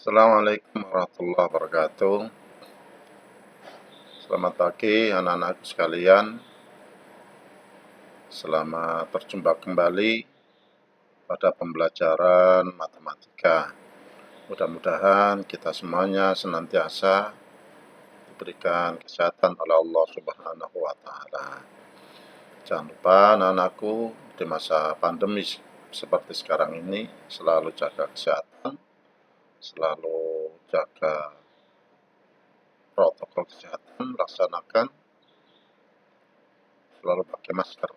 Assalamualaikum warahmatullahi wabarakatuh. Selamat pagi anak-anakku sekalian. Selamat berjumpa kembali pada pembelajaran matematika. Mudah-mudahan kita semuanya senantiasa diberikan kesehatan oleh Allah Subhanahu wa Ta'ala. Jangan lupa anak-anakku, di masa pandemi seperti sekarang ini selalu jaga kesehatan, selalu jaga protokol kesehatan, laksanakan, selalu pakai masker.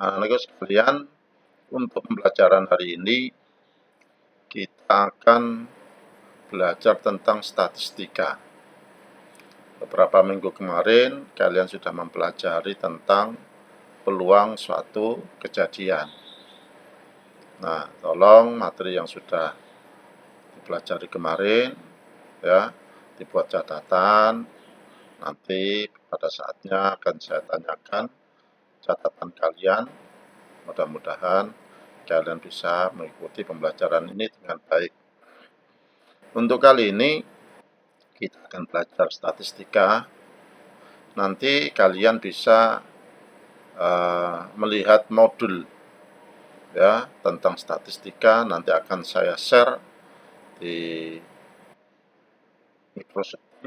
Anak-anakku sekalian, untuk pembelajaran hari ini kita akan belajar tentang statistika. Beberapa minggu kemarin kalian sudah mempelajari tentang peluang suatu kejadian. Nah, tolong materi yang sudah dipelajari kemarin ya, dibuat catatan. Nanti pada saatnya akan saya tanyakan catatan kalian. Mudah-mudahan kalian bisa mengikuti pembelajaran ini dengan baik. Untuk kali ini kita akan belajar statistika. Nanti kalian bisa melihat modul ya tentang statistika. Nanti akan saya share di Microsoft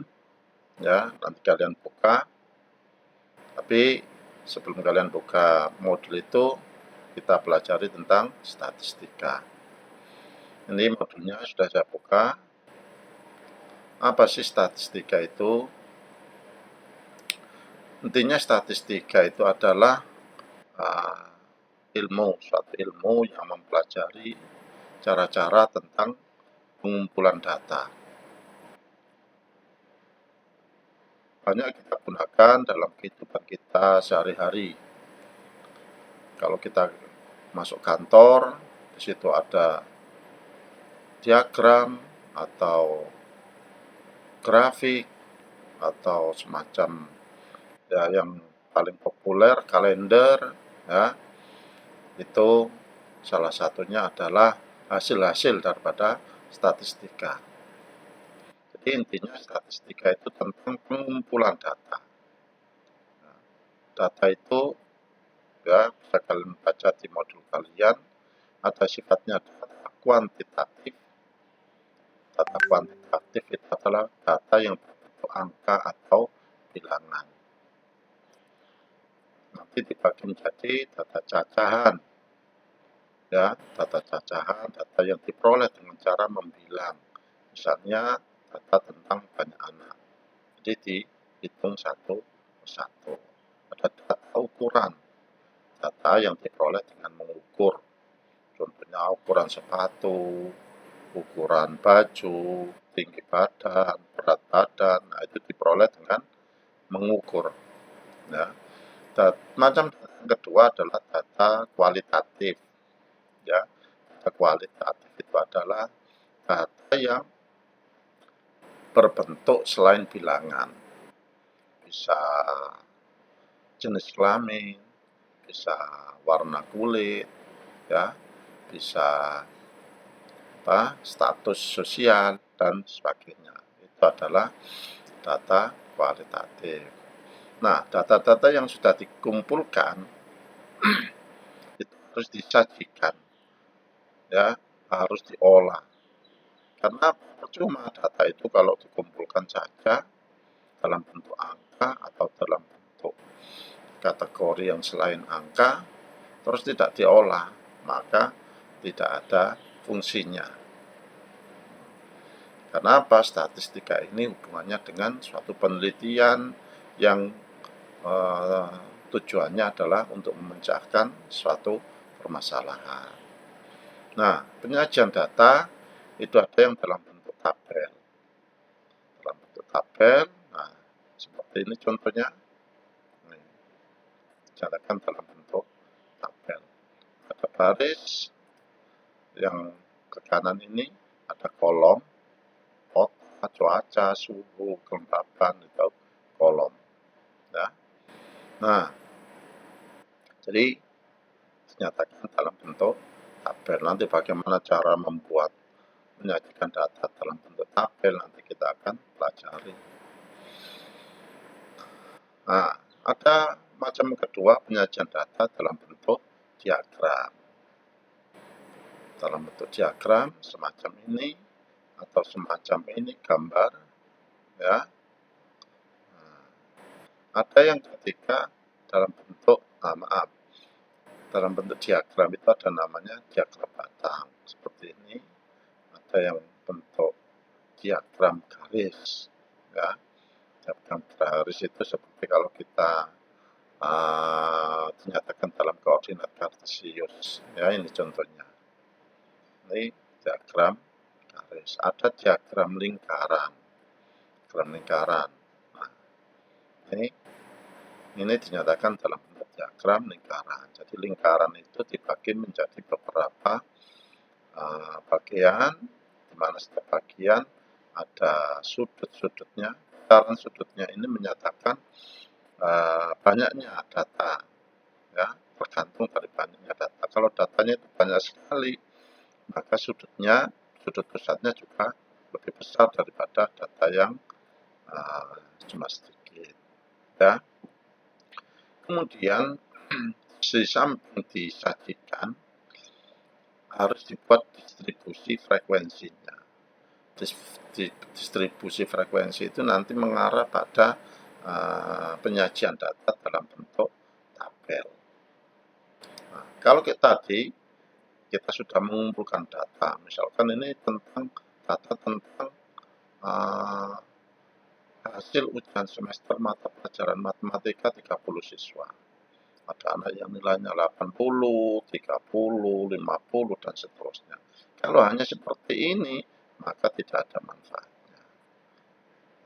ya. Nanti kalian buka. Tapi sebelum kalian buka modul itu, kita pelajari tentang statistika. Ini modulnya sudah saya buka. Apa sih statistika itu? Intinya statistika itu adalah suatu ilmu yang mempelajari cara-cara tentang pengumpulan data. Banyak kita gunakan dalam kehidupan kita sehari-hari. Kalau kita masuk kantor, di situ ada diagram atau grafik atau semacam ya yang paling populer kalender ya. Itu salah satunya adalah hasil-hasil daripada statistika. Jadi intinya statistika itu tentang pengumpulan data. Data itu ya bisa kalian baca di modul kalian, ada sifatnya data kuantitatif. Data kuantitatif itu adalah data yang berbentuk angka atau bilangan. Nanti dibagi menjadi data cacahan. Ya, data cacahan, data yang diperoleh dengan cara membilang. Misalnya data tentang banyak anak. Jadi dihitung satu persatu. Ada data ukuran. Data yang diperoleh dengan mengukur. Contohnya ukuran sepatu, ukuran baju, tinggi badan, berat badan. Nah, itu diperoleh dengan mengukur. Ya. Macam yang kedua adalah data kualitatif. Ya, data kualitatif itu adalah data yang berbentuk selain bilangan. Bisa jenis kelamin, bisa warna kulit, ya, bisa status sosial dan sebagainya. Itu adalah data kualitatif. Nah, data-data yang sudah dikumpulkan itu harus disajikan, ya, harus diolah. Karena percuma data itu kalau dikumpulkan saja dalam bentuk angka atau dalam bentuk kategori yang selain angka, terus tidak diolah, maka tidak ada fungsinya. Karena apa? Statistika ini hubungannya dengan suatu penelitian yang tujuannya adalah untuk memecahkan suatu permasalahan. Nah, penyajian data itu ada yang dalam bentuk tabel. Dalam bentuk tabel, nah, seperti ini contohnya. Dicatatkan dalam bentuk tabel. Ada baris yang ke kanan ini, ada kolom, kota, cuaca, suhu, kelembapan, itu kolom. Ya. Nah, jadi dinyatakan dalam bentuk tabel. Nanti bagaimana cara membuat menyajikan data dalam bentuk tabel, nanti kita akan pelajari. Nah, ada macam kedua penyajian data dalam bentuk diagram. Dalam bentuk diagram semacam ini atau semacam ini gambar, ya. Nah, ada yang ketika dalam bentuk dalam bentuk diagram itu ada namanya diagram batang seperti ini. Ada yang bentuk diagram garis, ya. Diagram garis itu seperti kalau kita dinyatakan dalam koordinat kartesius, ya. Ini contohnya. Ini diagram garis. Ada diagram lingkaran. Diagram lingkaran. Nah, ini dinyatakan dalam bentuk diagram lingkaran. Jadi lingkaran itu dibagi menjadi beberapa bagian, di mana setiap bagian ada sudut-sudutnya. Putaran sudutnya ini menyatakan banyaknya data, ya, tergantung dari banyaknya data. Kalau datanya itu banyak sekali, maka sudut pusatnya juga lebih besar daripada data yang cuma sedikit, ya. Kemudian di samping disajikan harus dibuat distribusi frekuensinya. Distribusi frekuensi itu nanti mengarah pada penyajian data dalam bentuk tabel. Nah, kalau tadi kita sudah mengumpulkan data, misalkan ini tentang data tentang hasil ujian semester mata pelajaran matematika 30 siswa. Ada anak yang nilainya 80, 30, 50, dan seterusnya. Kalau hanya seperti ini, maka tidak ada manfaatnya.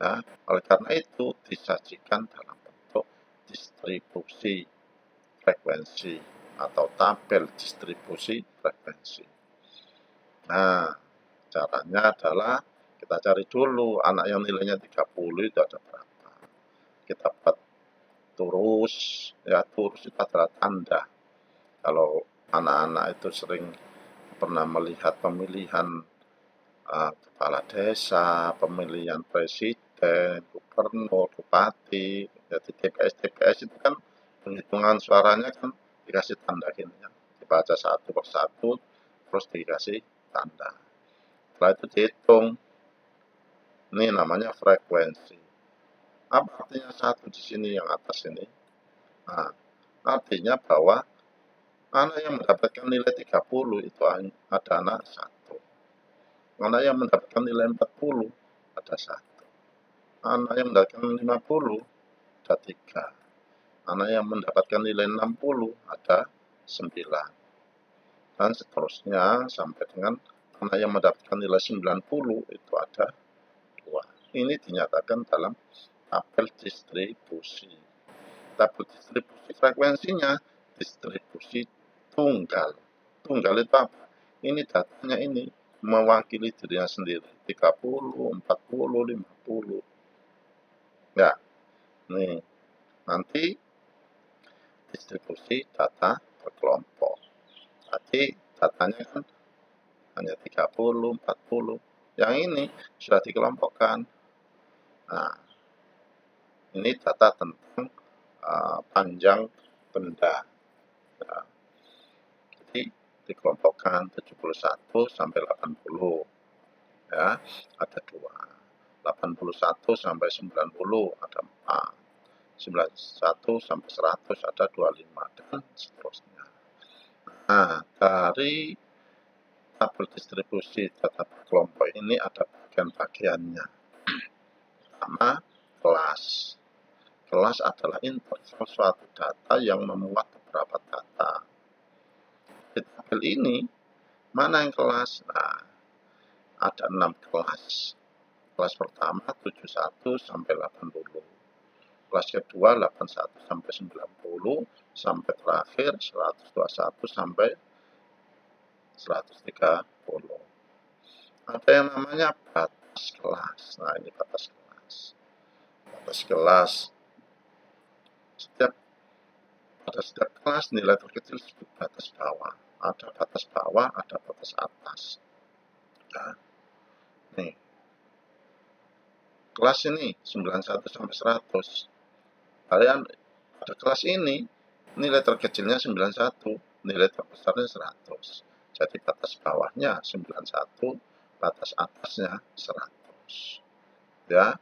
Ya, oleh karena itu, disajikan dalam bentuk distribusi frekuensi atau tabel distribusi frekuensi. Nah, caranya adalah kita cari dulu anak yang nilainya 30 itu ada berapa. Kita buat turus, ya, turus itu adalah tanda. Kalau anak-anak itu sering pernah melihat pemilihan kepala desa, pemilihan presiden, gubernur, bupati, jadi TPS itu kan penghitungan suaranya kan dikasih tanda gini, ya. Dibaca satu persatu, terus dikasih tanda. Setelah itu dihitung. Ini namanya frekuensi. Apa artinya satu di sini yang atas ini? Nah, artinya bahwa anak yang mendapatkan nilai 30 itu ada anak 1. Anak yang mendapatkan nilai 40 ada 1. Anak yang mendapatkan 50 ada 3. Anak yang mendapatkan nilai 60 ada 9. Dan seterusnya sampai dengan anak yang mendapatkan nilai 90 itu ada 2. Ini dinyatakan dalam tabel distribusi. Tabel distribusi frekuensinya distribusi tunggal. Tunggal itu apa? Ini datanya ini mewakili dirinya sendiri. 30, 40, 50. Ya, nih. Nanti distribusi data berkelompok. Tadi datanya kan hanya 30, 40. Yang ini sudah dikelompokkan. Nah, ini data tentang panjang benda. Ya. Jadi dikelompokkan 71 sampai 80. Ya, ada 2. 81 sampai 90 ada 4. 91 sampai 100 ada 25 dan seterusnya. Nah, dari tabel distribusi data kelompok ini ada bagian-bagiannya. Pertama, kelas. Kelas adalah interval suatu data yang memuat beberapa data. Di tabel ini, mana yang kelas? Nah, ada 6 kelas. Kelas pertama 71 sampai 80. Kelas kedua 81 sampai 90 sampai terakhir 121 sampai 130. Ada yang namanya batas kelas. Nah, ini batas kelas. Batas kelas. Pada setiap kelas nilai terkecil disebut batas bawah. Ada batas bawah, ada batas atas. Nah, Nih, kelas ini 91 sampai 100. Kalian pada kelas ini nilai terkecilnya 91, nilai terbesarnya 100. Jadi batas bawahnya 91, batas atasnya 100. Ya.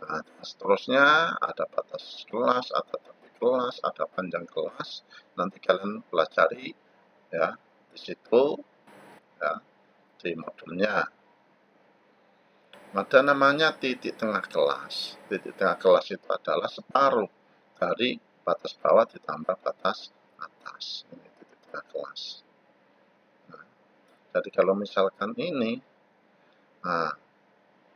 Nah, seterusnya ada batas kelas, ada topik kelas, ada panjang kelas. Nanti kalian pelajari ya di situ ya di modulnya. Ada namanya titik tengah kelas. Titik tengah kelas itu adalah separuh dari batas bawah ditambah batas atas. Ini titik tengah kelas. Nah, jadi kalau misalkan ini, nah,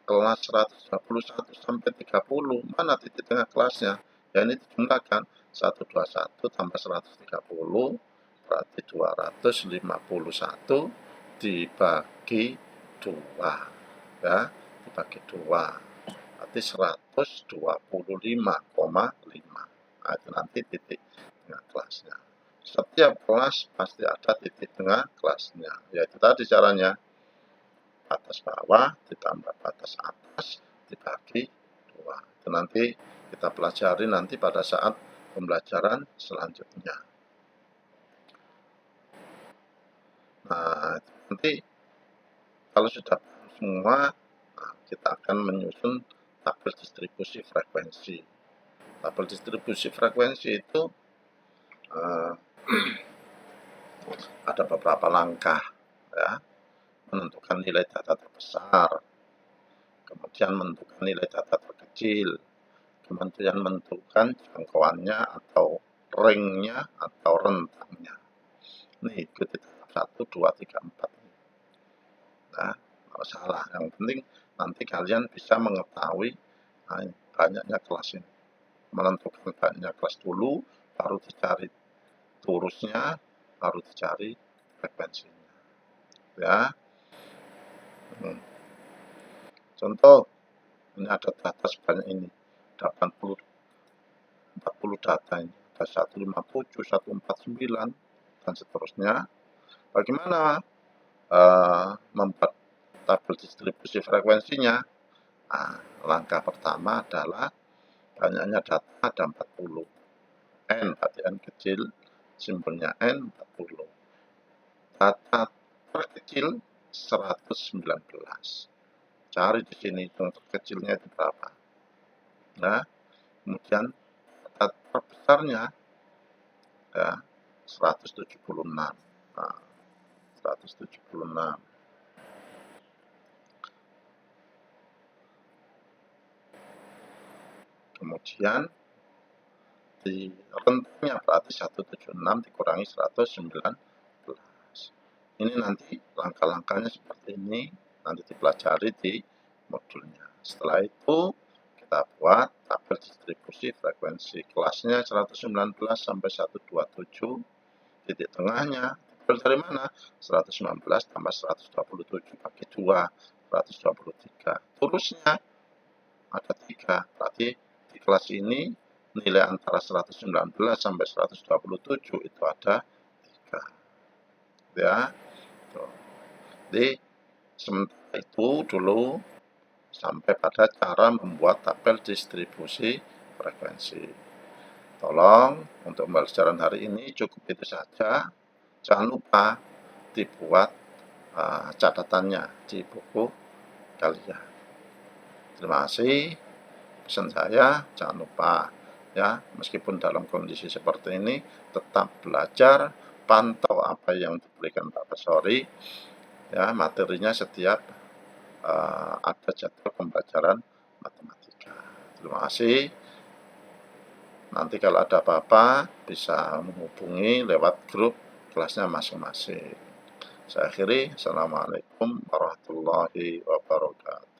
kelas 121 sampai 30, mana titik tengah kelasnya? Ya ini dijumlahkan 121 tambah 130 berarti 251 dibagi 2 ya, dibagi 2 berarti 125,5. Nah, itu nanti titik tengah kelasnya. Setiap kelas pasti ada titik tengah kelasnya, yaitu tadi caranya batas bawah ditambah batas atas dibagi 2. Itu nanti kita pelajari nanti pada saat pembelajaran selanjutnya. Nah, nanti kalau sudah semua, nah, kita akan menyusun tabel distribusi frekuensi. Tabel distribusi frekuensi itu ada beberapa langkah ya. Menentukan nilai data terbesar, kemudian menentukan nilai data terkecil, kemudian menentukan jangkauannya atau ringnya atau rentangnya. Ini ikuti tahap 1, 2, 3, 4. Nah, kalau salah, yang penting nanti kalian bisa mengetahui banyaknya kelas ini. Menentukan banyaknya kelas dulu, baru dicari turusnya, baru dicari frekuensinya. Ya. Contoh, ini ada data sebanyak ini, 40 data ini, ada 157, 149, dan seterusnya. Bagaimana membuat tabel distribusi frekuensinya? Nah, langkah pertama adalah banyaknya data ada 40. N berarti N kecil, simbolnya N 40. Data terkecil 119. Cari di sini hitung terkecilnya itu berapa. Nah, kemudian data terbesarnya ya 176. Nah, 176. Kemudian di rentangnya berarti 176 dikurangi 119. Ini nanti langkah-langkahnya seperti ini, nanti dipelajari di modulnya. Setelah itu kita buat tabel distribusi frekuensi kelasnya 119 sampai 127, titik tengahnya dari mana? 119 tambah 127 bagi 2, 123. Turusnya ada 3, berarti di kelas ini nilai antara 119 sampai 127 itu ada 3. Ya. Jadi sementara itu dulu sampai pada cara membuat tabel distribusi frekuensi. Tolong untuk pembelajaran hari ini cukup itu saja. Jangan lupa dibuat catatannya di buku kalian. Terima kasih. Pesan saya jangan lupa ya, meskipun dalam kondisi seperti ini tetap belajar, pantau apa yang diberikan Pak Pesori. Ya, materinya setiap ada jadwal pembelajaran matematika. Terima kasih. Nanti kalau ada apa-apa bisa menghubungi lewat grup kelasnya masing-masing. Saya akhiri. Assalamualaikum warahmatullahi wabarakatuh.